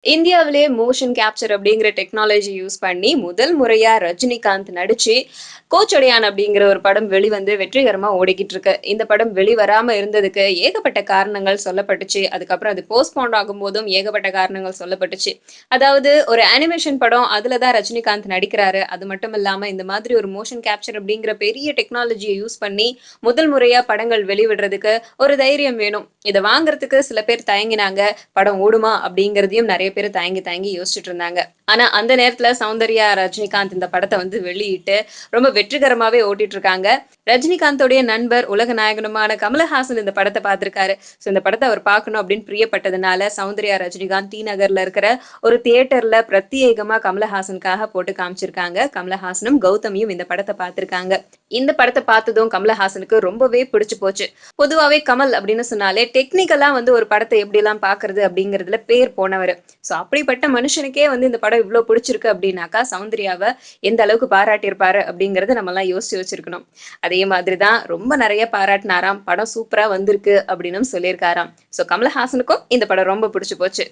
இந்தியாவிலே motion capture அப்படிங்கிற technology use பண்ணி முதல் முறையா ரஜினிகாந்த் நடிச்சு கோச்சடையான் அப்படிங்கிற ஒரு படம் வெளிவந்து வெற்றிகரமா ஓடிக்கிட்டு இருக்கு. இந்த படம் வெளிவராம இருந்ததுக்கு ஏகப்பட்ட காரணங்கள் சொல்லப்பட்டுச்சு. அதுக்கப்புறம் அது போஸ்ட்போண்ட் ஆகும்போதும் ஏகப்பட்ட காரணங்கள் சொல்லப்பட்டுச்சு. அதாவது ஒரு அனிமேஷன் படம் அதுல தான் ரஜினிகாந்த் நடிக்கிறாரு. அது மட்டும் இல்லாம இந்த மாதிரி ஒரு மோஷன் கேப்சர் அப்படிங்கிற பெரிய டெக்னாலஜியை யூஸ் பண்ணி முதல் முறையா படங்கள் வெளிவிடுறதுக்கு ஒரு தைரியம் வேணும். இத வாங்குறதுக்கு சில பேர் தயங்கினாங்க. படம் ஓடுமா அப்படிங்கிறதையும் நிறைய பேர் தயங்கி தயங்கி யோசிச்சுட்டு இருந்தாங்க. ஆனா அந்த நேரத்துல சௌந்தர்யா ரஜினிகாந்த் இந்த படத்தை வந்து வெளியிட்டு ரொம்ப வெற்றிகரமாவே ஓட்டிட்டு இருக்காங்க. ரஜினிகாந்தோடைய நண்பர் உலக நாயகனுமான கமலஹாசன் இந்த படத்தை பார்த்திருக்காரு. சோ இந்த படத்தை அவர் பார்க்கணும் அப்படின்னு பிரியப்பட்டதுனால சௌந்தர்யா ரஜினிகாந்த் டி நகர்ல இருக்கிற ஒரு தியேட்டர்ல பிரத்யேகமா கமலஹாசனுக்காக போட்டு காமிச்சிருக்காங்க. கமலஹாசனும் கௌதமியும் இந்த படத்தை பார்த்திருக்காங்க. இந்த படத்தை பார்த்ததும் கமலஹாசனுக்கு ரொம்பவே பிடிச்சு போச்சு. பொதுவாவே கமல் அப்படின்னு சொன்னாலே டெக்னிக்கலா வந்து ஒரு படத்தை எப்படி எல்லாம் பாக்குறது அப்படிங்கறதுல பேர் போனவர். சோ அப்படிப்பட்ட மனுஷனுக்கே வந்து இந்த படம் இவ்வளவு பிடிச்சிருக்கு அப்படின்னாக்கா சௌந்தர்யாவை எந்த அளவுக்கு பாராட்டியிருப்பாரு அப்படிங்கறத நம்ம எல்லாம் யோசிச்சு வச்சிருக்கணும். அதே மாதிரிதான் ரொம்ப நிறைய பாராட்டினாராம். படம் சூப்பரா வந்திருக்கு அப்படின்னு சொல்லியிருக்காராம். சோ கமலஹாசனுக்கும் இந்த படம் ரொம்ப பிடிச்சு போச்சு.